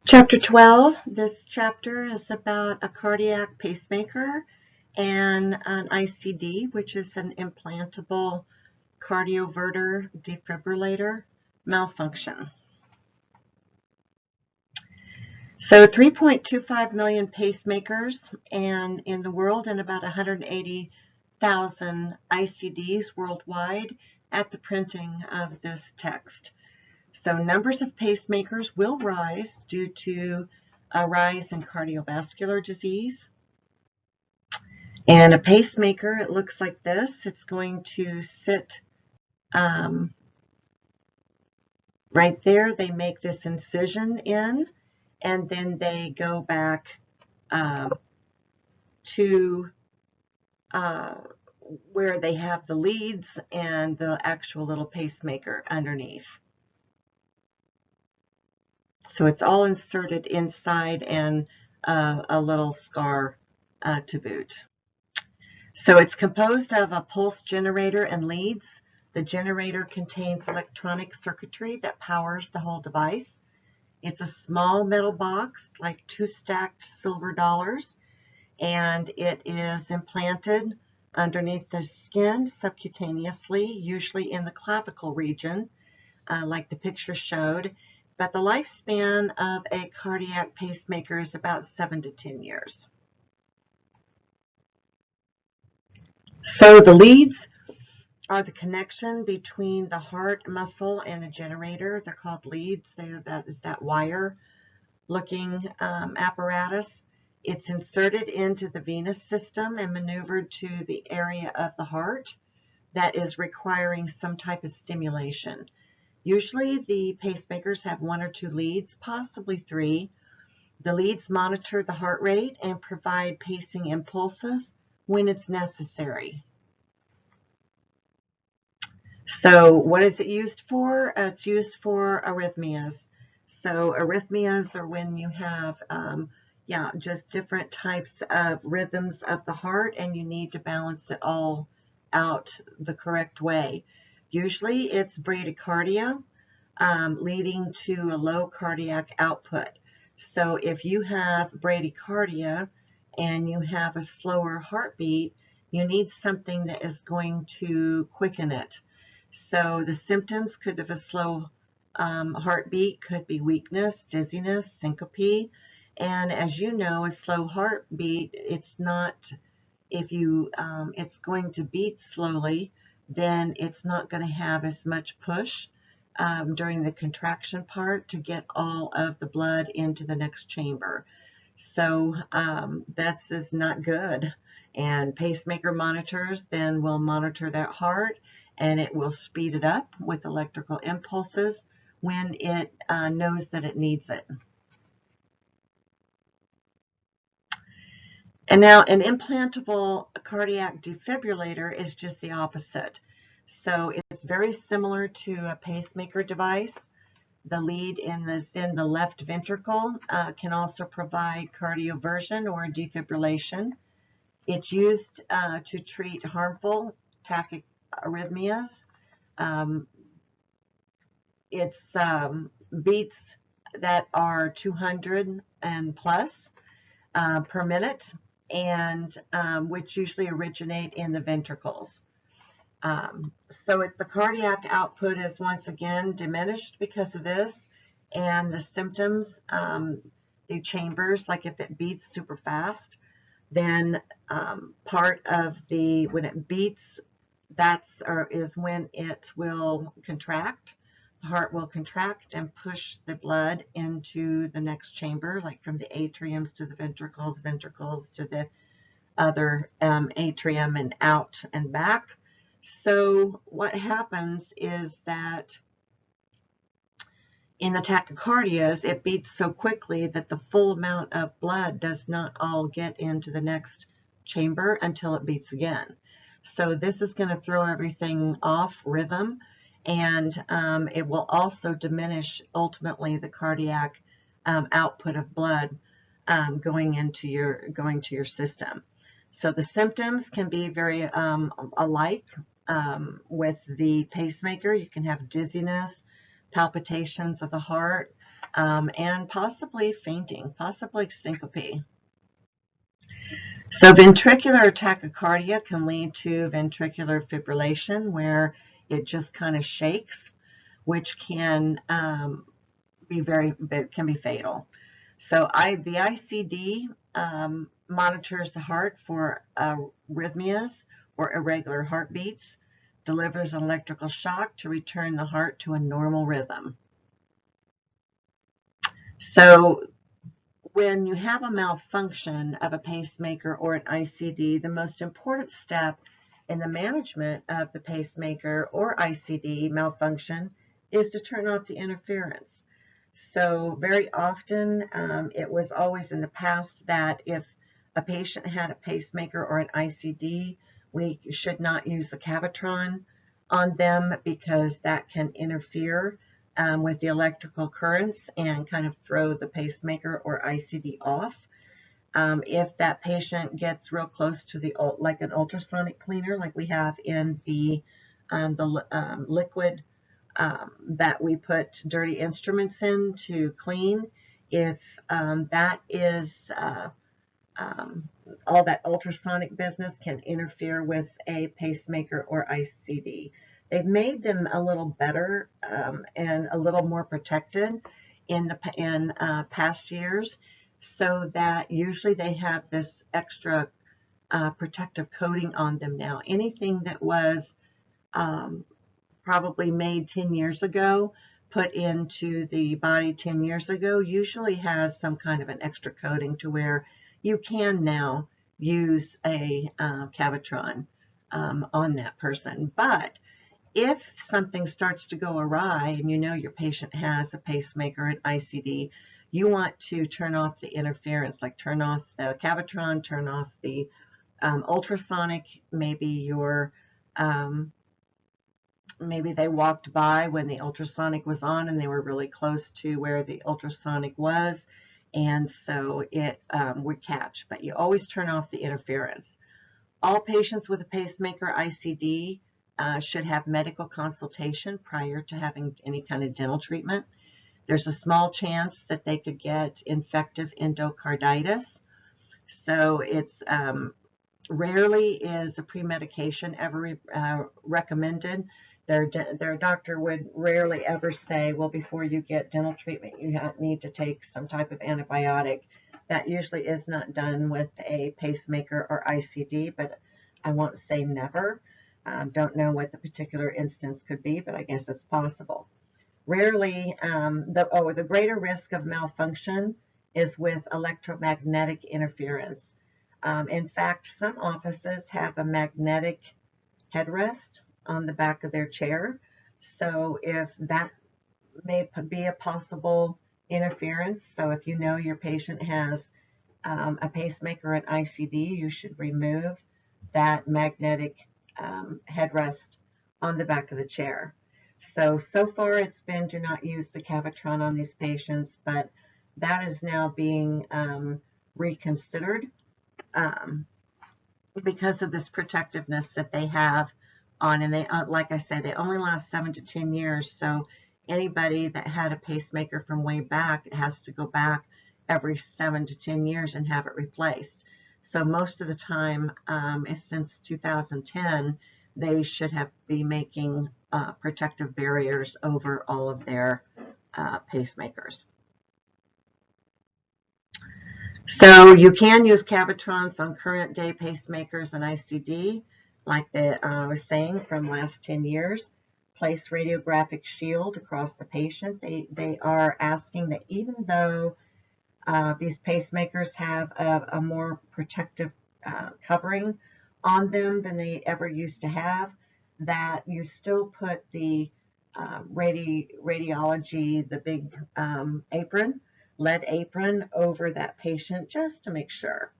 Chapter 12, this chapter is about a cardiac pacemaker and an ICD, which is an implantable cardioverter defibrillator malfunction. So 3.25 million pacemakers and in the world and about 180,000 ICDs worldwide at the printing of this text. So numbers of pacemakers will rise due to a rise in cardiovascular disease. And a pacemaker, it looks like this. It's going to sit right there. They make this incision in, and then they go back to where they have the leads and the actual little pacemaker underneath. So it's all inserted inside and a little scar to boot. So it's composed of a pulse generator and leads. The generator contains electronic circuitry that powers the whole device. It's a small metal box, like 2 stacked silver dollars, and it is implanted underneath the skin subcutaneously, usually in the clavicle region, like the picture showed. But the lifespan of a cardiac pacemaker is about 7 to 10 years. So the leads are the connection between the heart muscle and the generator. They're called leads. That is that wire-looking apparatus. It's inserted into the venous system and maneuvered to the area of the heart that is requiring some type of stimulation. Usually the pacemakers have 1 or 2 leads, possibly 3. The leads monitor the heart rate and provide pacing impulses when it's necessary. So what is it used for? It's used for arrhythmias. So arrhythmias are when you have just different types of rhythms of the heart and you need to balance it all out the correct way. Usually it's bradycardia leading to a low cardiac output. So if you have bradycardia and you have a slower heartbeat, you need something that is going to quicken it. So the symptoms could have a slow heartbeat, could be weakness, dizziness, syncope. And as you know, a slow heartbeat, it's not, if you, it's going to beat slowly, then it's not going to have as much push during the contraction part to get all of the blood into the next chamber. So that's just not good. And pacemaker monitors then will monitor that heart, and it will speed it up with electrical impulses when it knows that it needs it. And now an implantable cardiac defibrillator is just the opposite. So it's very similar to a pacemaker device. The lead in the left ventricle can also provide cardioversion or defibrillation. It's used to treat harmful tachyarrhythmias. It's beats that are 200 and plus per minute, and which usually originate in the ventricles. So the cardiac output is once again diminished because of this, and the symptoms, the chambers, like if it beats super fast, then part of the, when it beats, is when it will contract. The heart will contract and push the blood into the next chamber, like from the atriums to the ventricles, ventricles to the other atrium and out and back. So what happens is that in the tachycardias, it beats so quickly that the full amount of blood does not all get into the next chamber until it beats again. So this is going to throw everything off rhythm, and it will also diminish ultimately the cardiac output of blood going to your system. So the symptoms can be very alike with the pacemaker. You can have dizziness, palpitations of the heart, and possibly fainting, possibly syncope. So ventricular tachycardia can lead to ventricular fibrillation, where it just kind of shakes, which can can be fatal. So the ICD monitors the heart for arrhythmias or irregular heartbeats, delivers an electrical shock to return the heart to a normal rhythm. So when you have a malfunction of a pacemaker or an ICD, the most important step in the management of the pacemaker or ICD malfunction is to turn off the interference. So very often, it was always in the past that if a patient had a pacemaker or an ICD, we should not use the Cavitron on them because that can interfere with the electrical currents and kind of throw the pacemaker or ICD off. If that patient gets real close to like an ultrasonic cleaner, like we have in the liquid that we put dirty instruments in to clean, if that is all that ultrasonic business can interfere with a pacemaker or ICD. They've made them a little better and a little more protected in past years, so that usually they have this extra protective coating on them now. Anything that was probably made 10 years ago, put into the body 10 years ago, usually has some kind of an extra coating to where you can now use a Cavitron on that person. But if something starts to go awry and you know your patient has a pacemaker and ICD, you want to turn off the interference, like turn off the Cavitron, turn off the ultrasonic. Maybe maybe they walked by when the ultrasonic was on and they were really close to where the ultrasonic was, and so it would catch. But you always turn off the interference. All patients with a pacemaker ICD should have medical consultation prior to having any kind of dental treatment. There's a small chance that they could get infective endocarditis. So it's rarely is a pre-medication ever recommended. Their doctor would rarely ever say, well, before you get dental treatment, you need to take some type of antibiotic. That usually is not done with a pacemaker or ICD, but I won't say never. Don't know what the particular instance could be, but I guess it's possible. Rarely, the greater risk of malfunction is with electromagnetic interference. In fact, some offices have a magnetic headrest on the back of their chair. So if that may be a possible interference, so if you know your patient has a pacemaker and ICD, you should remove that magnetic headrest on the back of the chair. So far it's been do not use the Cavitron on these patients, but that is now being reconsidered because of this protectiveness that they have on, and they, like I said, they only last 7 to 10 years. So anybody that had a pacemaker from way back, it has to go back every 7 to 10 years and have it replaced. So most of the time, since 2010, they should be making protective barriers over all of their pacemakers. So you can use Cavitrons on current day pacemakers and ICD, like I was saying, from last 10 years. Place radiographic shield across the patient. They are asking that even though these pacemakers have a more protective covering on them than they ever used to have, that you still put the radiology, the big apron, lead apron over that patient just to make sure.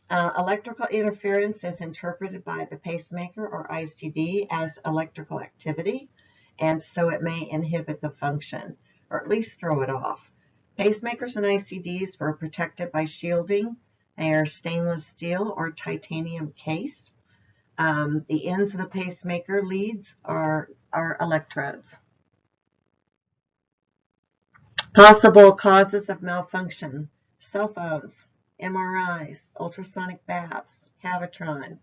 Electrical interference is interpreted by the pacemaker or ICD as electrical activity, and so it may inhibit the function or at least throw it off. Pacemakers and ICDs were protected by shielding. They are stainless steel or titanium case. The ends of the pacemaker leads are electrodes. Possible causes of malfunction: cell phones, MRIs, ultrasonic baths, Cavitron.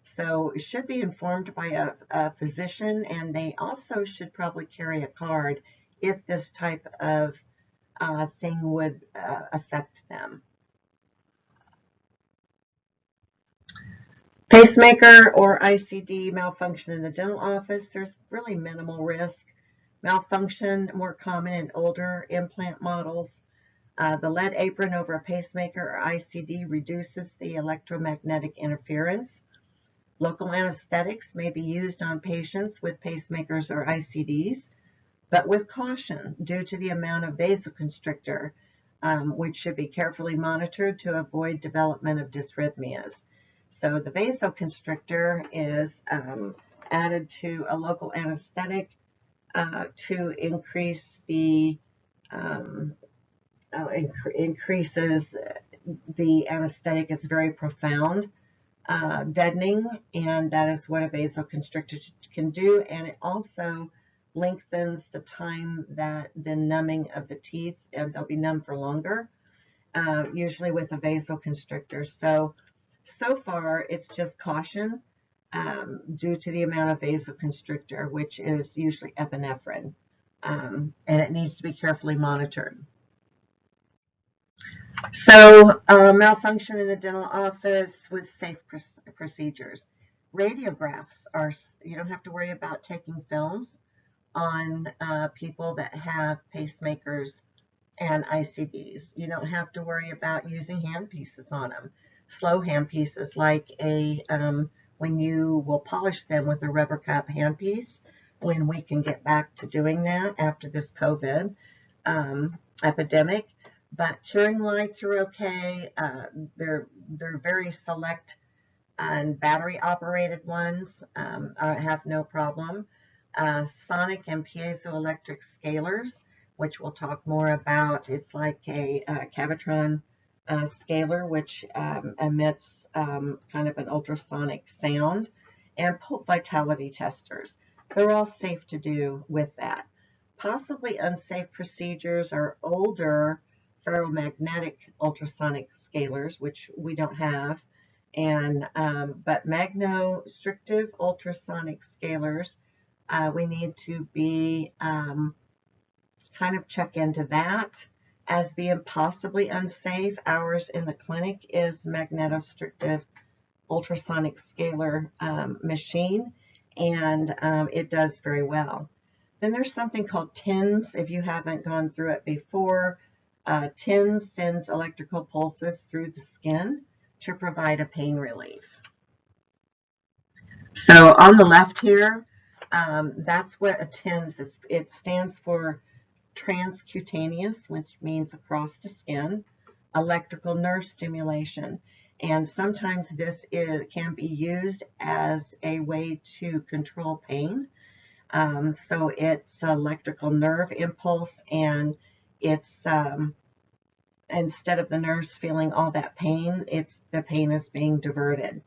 So it should be informed by a physician, and they also should probably carry a card if this type of thing would affect them. Pacemaker or ICD malfunction in the dental office, there's really minimal risk. Malfunction, more common in older implant models. The lead apron over a pacemaker or ICD reduces the electromagnetic interference. Local anesthetics may be used on patients with pacemakers or ICDs, but with caution due to the amount of vasoconstrictor, which should be carefully monitored to avoid development of dysrhythmias. So the vasoconstrictor is added to a local anesthetic to increase the increases the anesthetic. It's very profound, deadening, and that is what a vasoconstrictor can do. And it also lengthens the time that the numbing of the teeth, and they'll be numb for longer, usually with a vasoconstrictor. So far, it's just caution due to the amount of vasoconstrictor, which is usually epinephrine, and it needs to be carefully monitored. So malfunction in the dental office with safe procedures. Radiographs are, you don't have to worry about taking films on people that have pacemakers and ICDs. You don't have to worry about using handpieces on them. Slow handpieces, like when you will polish them with a rubber cup handpiece, when we can get back to doing that after this COVID epidemic. But curing lights are okay. They're very select, and battery operated ones have no problem. Sonic and piezoelectric scalers, which we'll talk more about. It's like a Cavitron scaler, which emits kind of an ultrasonic sound, and pulp vitality testers. They're all safe to do with that. Possibly unsafe procedures are older ferromagnetic ultrasonic scalers, which we don't have, and but magnostrictive ultrasonic scalers, we need to be kind of check into that as being possibly unsafe. Ours in the clinic is magnetostrictive ultrasonic scaler machine, and it does very well. Then there's something called TINS. If you haven't gone through it before, TINS sends electrical pulses through the skin to provide a pain relief. So on the left here, that's what a TINS is. It stands for transcutaneous, which means across the skin, electrical nerve stimulation. And sometimes this can be used as a way to control pain. So it's electrical nerve impulse, and it's instead of the nerves feeling all that pain, the pain is being diverted.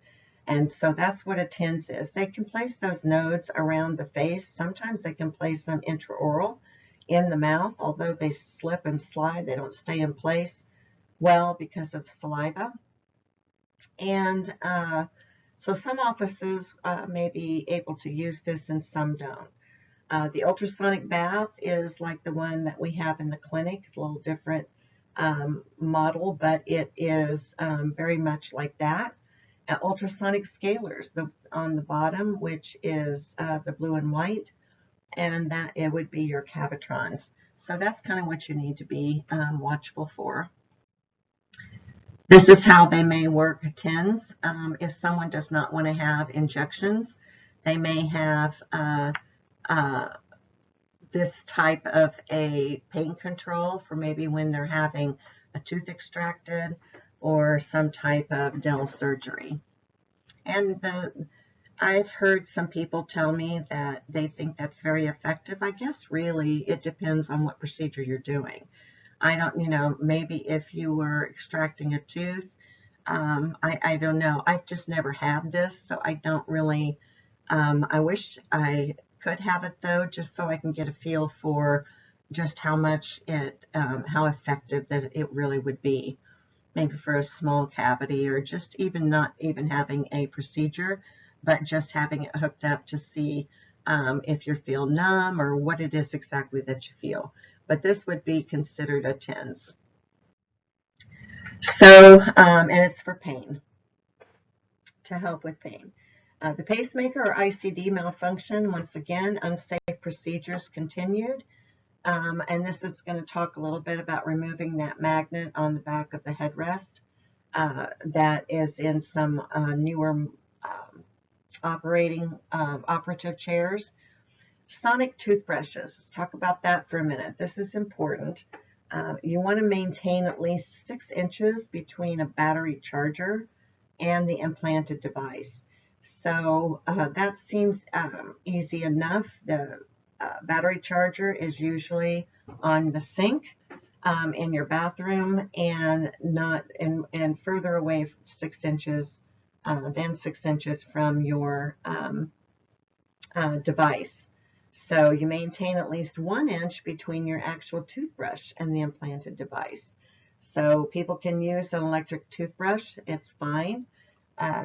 And so that's what a TINS is. They can place those nodes around the face. Sometimes they can place them intraoral in the mouth, although they slip and slide. They don't stay in place well because of saliva. And so some offices may be able to use this and some don't. The ultrasonic bath is like the one that we have in the clinic. It's a little different model, but it is very much like that. Ultrasonic scalers on the bottom, which is the blue and white, and that it would be your Cavitrons. So that's kind of what you need to be watchful for. This is how they may work TINS. If someone does not want to have injections, they may have this type of a pain control for maybe when they're having a tooth extracted or some type of dental surgery. And I've heard some people tell me that they think that's very effective. I guess really it depends on what procedure you're doing. I don't, maybe if you were extracting a tooth, I don't know. I've just never had this, so I don't really, I wish I could have it though, just so I can get a feel for, just how much how effective that it really would be, maybe for a small cavity, or just even not even having a procedure, but just having it hooked up to see if you feel numb or what it is exactly that you feel. But this would be considered a TENS. So, and it's for pain, to help with pain. The pacemaker or ICD malfunction, once again, unsafe procedures continued. And this is going to talk a little bit about removing that magnet on the back of the headrest that is in some newer operative chairs. Sonic toothbrushes. Let's talk about that for a minute. This is important. You want to maintain at least 6 inches between a battery charger and the implanted device. So that seems easy enough. The battery charger is usually on the sink in your bathroom, and not and further away 6 inches than 6 inches from your device. So you maintain at least 1 inch between your actual toothbrush and the implanted device. So people can use an electric toothbrush, it's fine.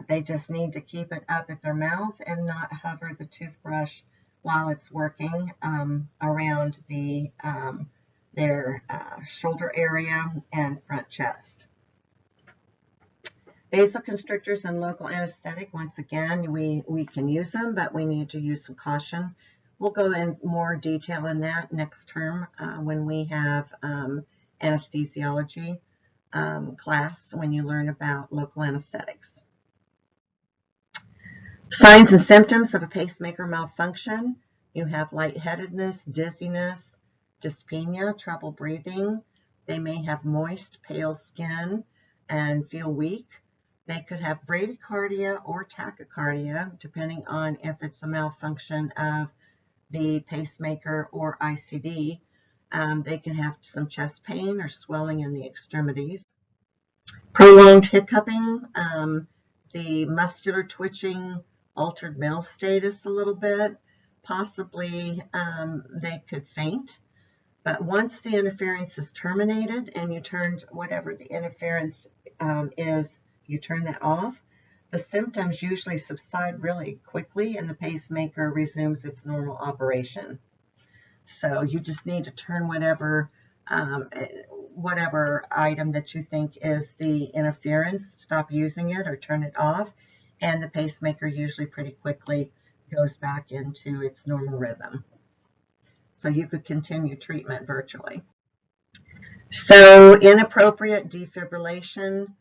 They just need to keep it up at their mouth and not hover the toothbrush while it's working around their shoulder area and front chest. Vasoconstrictors and local anesthetic, once again, we can use them, but we need to use some caution. We'll go in more detail in that next term when we have anesthesiology class, when you learn about local anesthetics. Signs and symptoms of a pacemaker malfunction. You have lightheadedness, dizziness, dyspnea, trouble breathing. They may have moist, pale skin and feel weak. They could have bradycardia or tachycardia, depending on if it's a malfunction of the pacemaker or ICD. They can have some chest pain or swelling in the extremities. Prolonged hiccuping, the muscular twitching, altered mental status a little bit. Possibly they could faint. But once the interference is terminated and you turn whatever the interference is, you turn that off, the symptoms usually subside really quickly and the pacemaker resumes its normal operation. So you just need to turn whatever item that you think is the interference, stop using it or turn it off, and the pacemaker usually pretty quickly goes back into its normal rhythm. So you could continue treatment virtually. So inappropriate defibrillation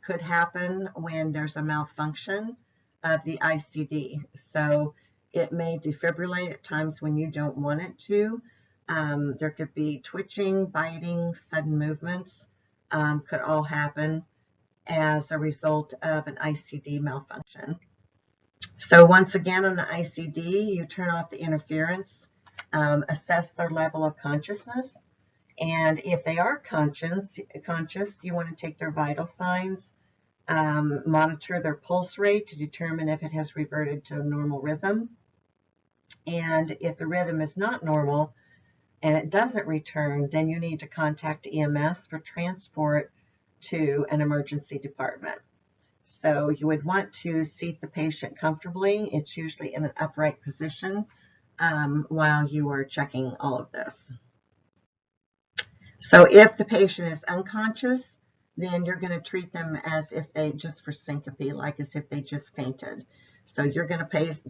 could happen when there's a malfunction of the ICD. So it may defibrillate at times when you don't want it to. There could be twitching, biting, sudden movements could all happen as a result of an ICD malfunction. So once again, on the ICD, you turn off the interference, assess their level of consciousness, and if they are conscious, you want to take their vital signs, monitor their pulse rate to determine if it has reverted to a normal rhythm. And if the rhythm is not normal and it doesn't return, then you need to contact EMS for transport to an emergency department. So you would want to seat the patient comfortably. It's usually in an upright position while you are checking all of this. So if the patient is unconscious, then you're going to treat them as if they just for syncope, like as if they just fainted. So you're going to place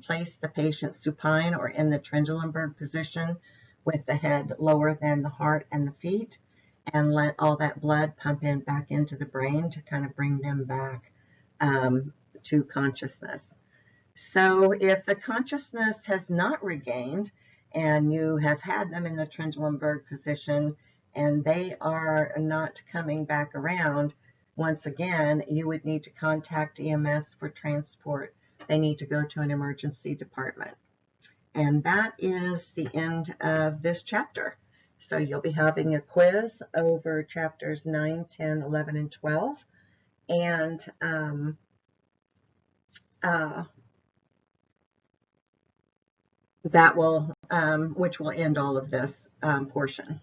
the patient supine or in the Trendelenburg position with the head lower than the heart and the feet, and let all that blood pump back into the brain to kind of bring them back to consciousness. So if the consciousness has not regained and you have had them in the Trendelenburg position and they are not coming back around, once again, you would need to contact EMS for transport. They need to go to an emergency department. And that is the end of this chapter. So you'll be having a quiz over chapters 9, 10, 11, and 12. And that will, which will end all of this portion.